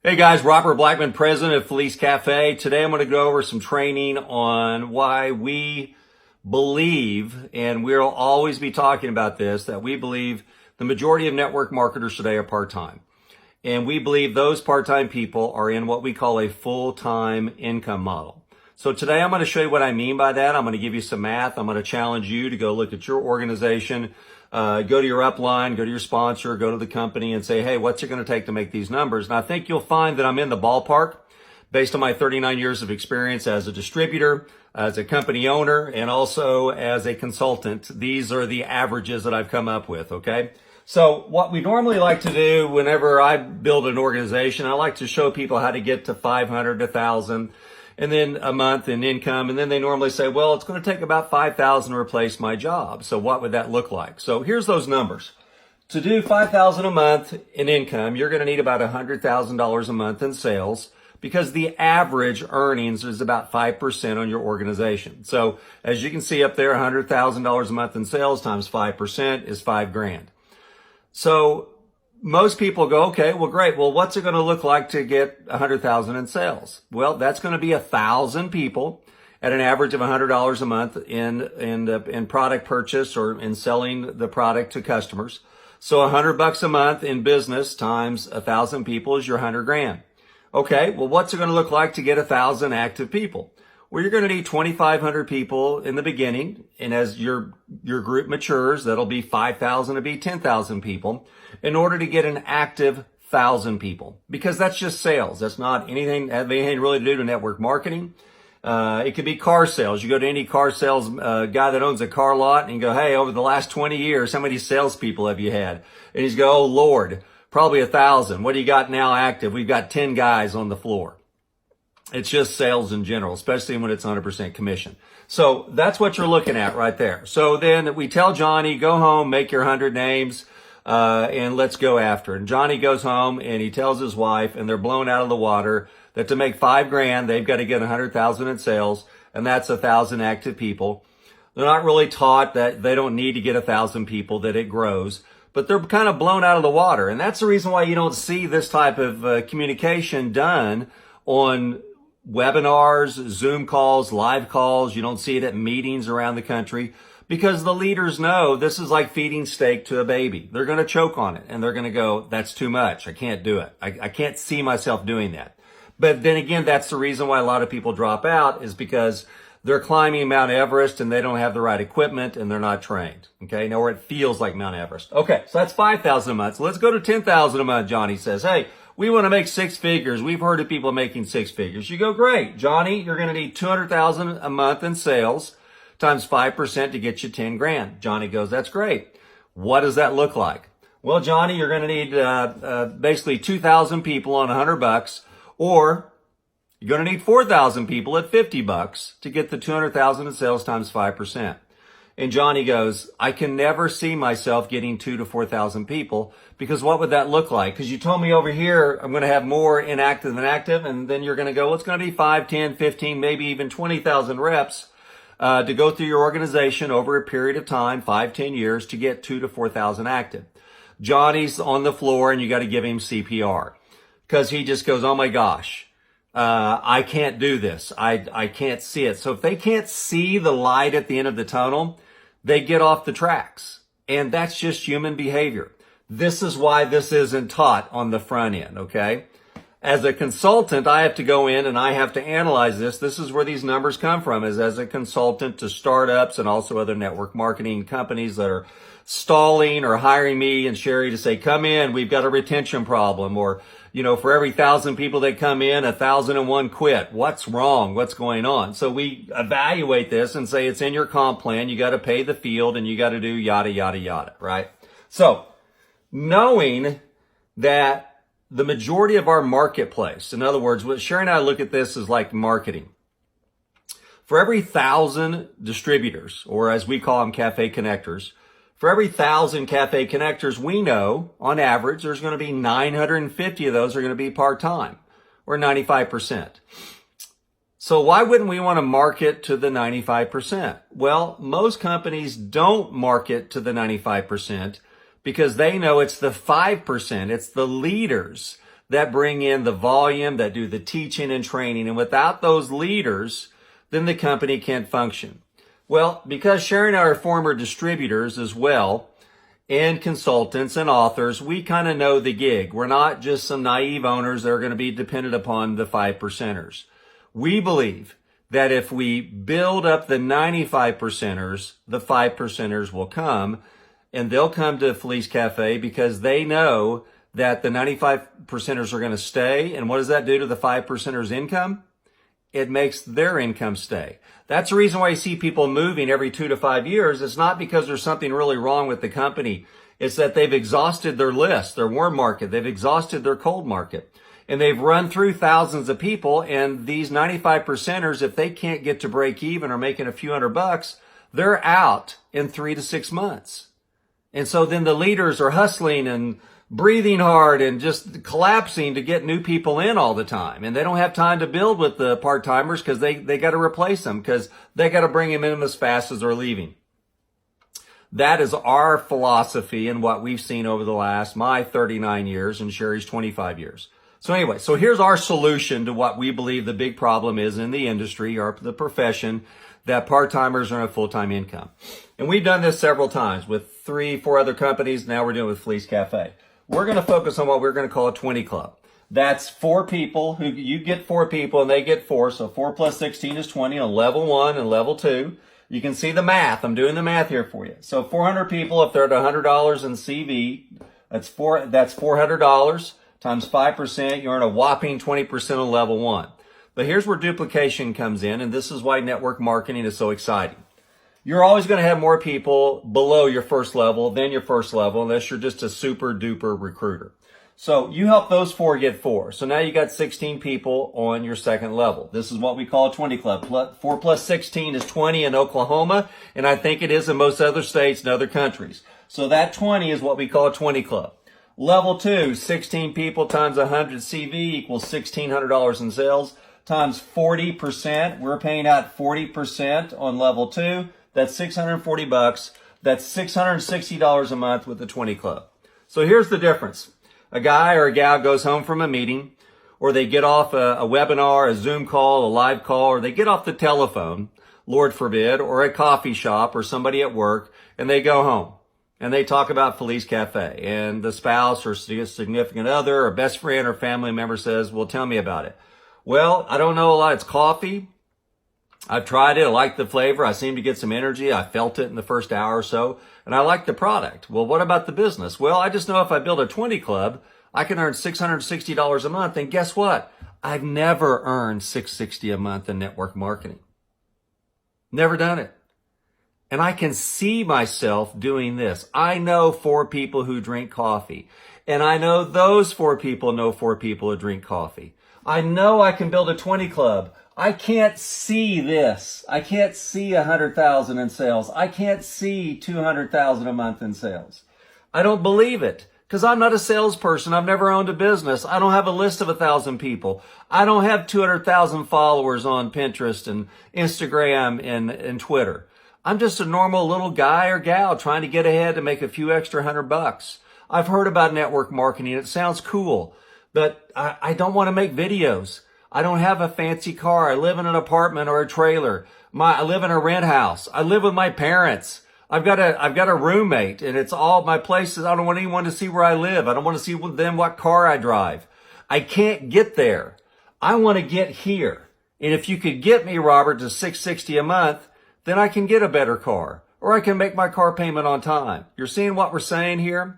Hey guys, Robert Blackman, president of Felice Cafe. Today I'm going to go over some training on why we believe, and we'll always be talking about this, that we believe the majority of network marketers today are part-time. And we believe those part-time people are in what we call a full-time income model. So today I'm going to show you what I mean by that. I'm going to give you some math. I'm going to challenge you to go look at your organization, go to your upline, go to your sponsor, go to the company and say, hey, what's it going to take to make these numbers? And I think you'll find that I'm in the ballpark based on my 39 years of experience as a distributor, as a company owner, and also as a consultant. These are the averages that I've come up with, okay? So what we normally like to do whenever I build an organization, I like to show people how to get to 500 to 1,000 and then a month in income. And then they normally say, well, it's going to take about 5,000 to replace my job. So what would that look like? So here's those numbers. To do 5,000 a month in income, you're going to need about $100,000 a month in sales because the average earnings is about 5% on your organization. So as you can see up there, $100,000 a month in sales times 5% is $5,000. So most people go, okay, well, great. Well, what's it going to look like to get 100,000 in sales? Well, that's going to be 1,000 people at an average of $100 a month in product purchase or in selling the product to customers. So $100 a month in business times 1,000 people is your $100,000. Okay, well, what's it going to look like to get 1,000 active people? Well, you're going to need 2,500 people in the beginning. And as your group matures, that'll be 5,000 to be 10,000 people in order to get an active 1,000 people, because that's just sales. That's not anything, anything really to do to network marketing. It could be car sales. You go to any car sales guy that owns a car lot and you go, hey, over the last 20 years, how many salespeople have you had? And he's go, oh, Lord, probably 1,000. What do you got now active? We've got 10 guys on the floor. It's just sales in general, especially when it's 100% commission. So that's what you're looking at right there. So then we tell Johnny, go home, make your 100 names, and let's go after it. And Johnny goes home and he tells his wife, and they're blown out of the water, that to make $5,000, they've got to get 100,000 in sales, and that's 1,000 active people. They're not really taught that they don't need to get 1,000 people, that it grows, but they're kind of blown out of the water. And that's the reason why you don't see this type of communication done on webinars, Zoom calls, live calls. You don't see it at meetings around the country because the leaders know this is like feeding steak to a baby. They're going to choke on it and they're going to go, that's too much. I can't do it. I can't see myself doing that. But then again, that's the reason why a lot of people drop out, is because they're climbing Mount Everest and they don't have the right equipment and they're not trained. Okay. Now, where it feels like Mount Everest. Okay. So that's 5,000 a month. So let's go to 10,000 a month. Johnny says, hey, we want to make 6 figures. We've heard of people making 6 figures. You go, great. Johnny, you're going to need 200,000 a month in sales times 5% to get you 10,000. Johnny goes, that's great. What does that look like? Well, Johnny, you're going to need basically 2,000 people on $100, or you're going to need 4,000 people at $50 to get the 200,000 in sales times 5%. And Johnny goes, I can never see myself getting 2,000 to 4,000 people, because what would that look like? Because you told me over here I'm going to have more inactive than active, and then you're going to go, well, it's going to be 5, 10, 15, maybe even 20,000 reps to go through your organization over a period of time, 5, 10 years, to get 2,000 to 4,000 active. Johnny's on the floor, and you got to give him CPR because he just goes, oh my gosh. I can't do this. I can't see it. So if they can't see the light at the end of the tunnel, they get off the tracks. And that's just human behavior. This is why this isn't taught on the front end, okay? As a consultant, I have to go in and I have to analyze this. This is where these numbers come from, is as a consultant to startups and also other network marketing companies that are stalling or hiring me and Sherry to say, come in, we've got a retention problem. Or, you know, for every 1,000 people that come in, 1,001 quit. What's wrong? What's going on? So we evaluate this and say it's in your comp plan. You got to pay the field and you got to do yada, yada, yada, right? So knowing that the majority of our marketplace, in other words, what Sherry and I look at this as like marketing. For every 1,000 distributors, or as we call them, cafe connectors, for every 1,000 cafe connectors, we know on average there's going to be 950 of those are going to be part-time, or 95%. So why wouldn't we want to market to the 95%? Well, most companies don't market to the 95% because they know it's the 5%, it's the leaders that bring in the volume, that do the teaching and training. And without those leaders, then the company can't function. Well, because Sherry and I are former distributors as well, and consultants and authors, we kind of know the gig. We're not just some naive owners that are going to be dependent upon the 5%ers. We believe that if we build up the 95%ers, the 5%ers will come, and they'll come to Felice Cafe because they know that the 95%ers are going to stay. And what does that do to the 5%ers' income? It makes their income stay. That's the reason why you see people moving every 2 to 5 years. It's not because there's something really wrong with the company. It's that they've exhausted their list, their warm market. They've exhausted their cold market. And they've run through thousands of people. And these 95%ers, if they can't get to break even or making a few $100, they're out in 3 to 6 months. And so then the leaders are hustling and breathing hard and just collapsing to get new people in all the time. And they don't have time to build with the part-timers because they got to replace them because they got to bring them in as fast as they're leaving. That is our philosophy and what we've seen over the last, my 39 years and Sherry's 25 years. So anyway, so here's our solution to what we believe the big problem is in the industry or the profession, that part-timers earn a full-time income. And we've done this several times with 3-4 other companies. Now we're doing it with Felice Cafe. We're going to focus on what we're going to call a 20 club. That's 4 people who you get 4 people and they get 4. So 4 plus 16 is 20 on level 1 and level 2. You can see the math. I'm doing the math here for you. So 400 people, if they're at $100 in CV, that's $400 times 5%. You earn a whopping 20% on level 1. But here's where duplication comes in, and this is why network marketing is so exciting. You're always going to have more people below your first level than your first level unless you're just a super duper recruiter. So you help those 4 get 4. So now you got 16 people on your second level. This is what we call a 20 club. 4 plus 16 is 20 in Oklahoma, and I think it is in most other states and other countries. So that 20 is what we call a 20 club. Level 2, 16 people times 100 CV equals $1,600 in sales times 40%. We're paying out 40% on level 2. That's $640. That's $660 a month with the 20 club. So here's the difference. A guy or a gal goes home from a meeting, or they get off a webinar, a Zoom call, a live call, or they get off the telephone, Lord forbid, or a coffee shop or somebody at work, and they go home. And they talk about Felice Cafe. And the spouse or significant other or best friend or family member says, well, tell me about it. Well, I don't know a lot. It's coffee. I've tried it. I like the flavor. I seem to get some energy. I felt it in the first hour or so. And I like the product. Well, what about the business? Well, I just know if I build a 20 club, I can earn $660 a month. And guess what? I've never earned $660 a month in network marketing. Never done it. And I can see myself doing this. I know 4 people who drink coffee. And I know those 4 people know 4 people who drink coffee. I know I can build a 20 club. I can't see this. I can't see 100,000 in sales. I can't see 200,000 a month in sales. I don't believe it because I'm not a salesperson. I've never owned a business. I don't have a list of 1,000 people. I don't have 200,000 followers on Pinterest and Instagram and Twitter. I'm just a normal little guy or gal trying to get ahead to make a few extra $100. I've heard about network marketing. It sounds cool, but I don't want to make videos. I don't have a fancy car. I live in an apartment or a trailer. I live in a rent house. I live with my parents. I've got a roommate, and it's all my places. I don't want anyone to see where I live. I don't want to see them what car I drive. I can't get there. I want to get here. And if you could get me, Robert, to $660 a month, then I can get a better car, or I can make my car payment on time. You're seeing what we're saying here?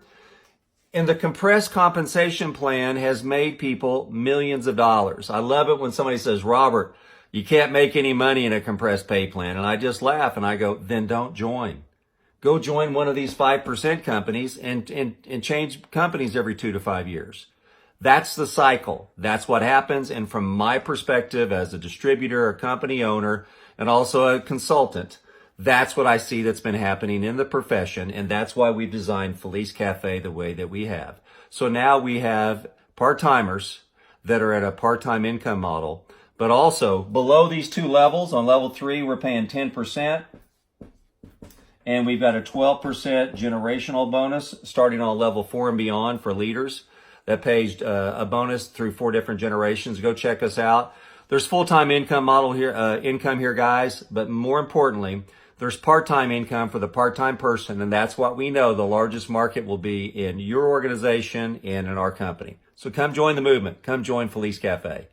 And the compressed compensation plan has made people millions of dollars. I love it when somebody says, Robert, you can't make any money in a compressed pay plan. And I just laugh and I go, then don't join. Go join one of these 5% companies and change companies every 2 to 5 years. That's the cycle. That's what happens. And from my perspective as a distributor, a company owner, and also a consultant, that's what I see that's been happening in the profession, and that's why we've designed Felice Cafe the way that we have. So now we have part-timers that are at a part-time income model, but also below these 2 levels, on level 3, we're paying 10%, and we've got a 12% generational bonus starting on level 4 and beyond for leaders. that pays a bonus through 4 different generations. Go check us out. There's full-time income here, guys, but more importantly, there's part-time income for the part-time person, and that's what we know the largest market will be in your organization and in our company. So come join the movement. Come join Felice Cafe.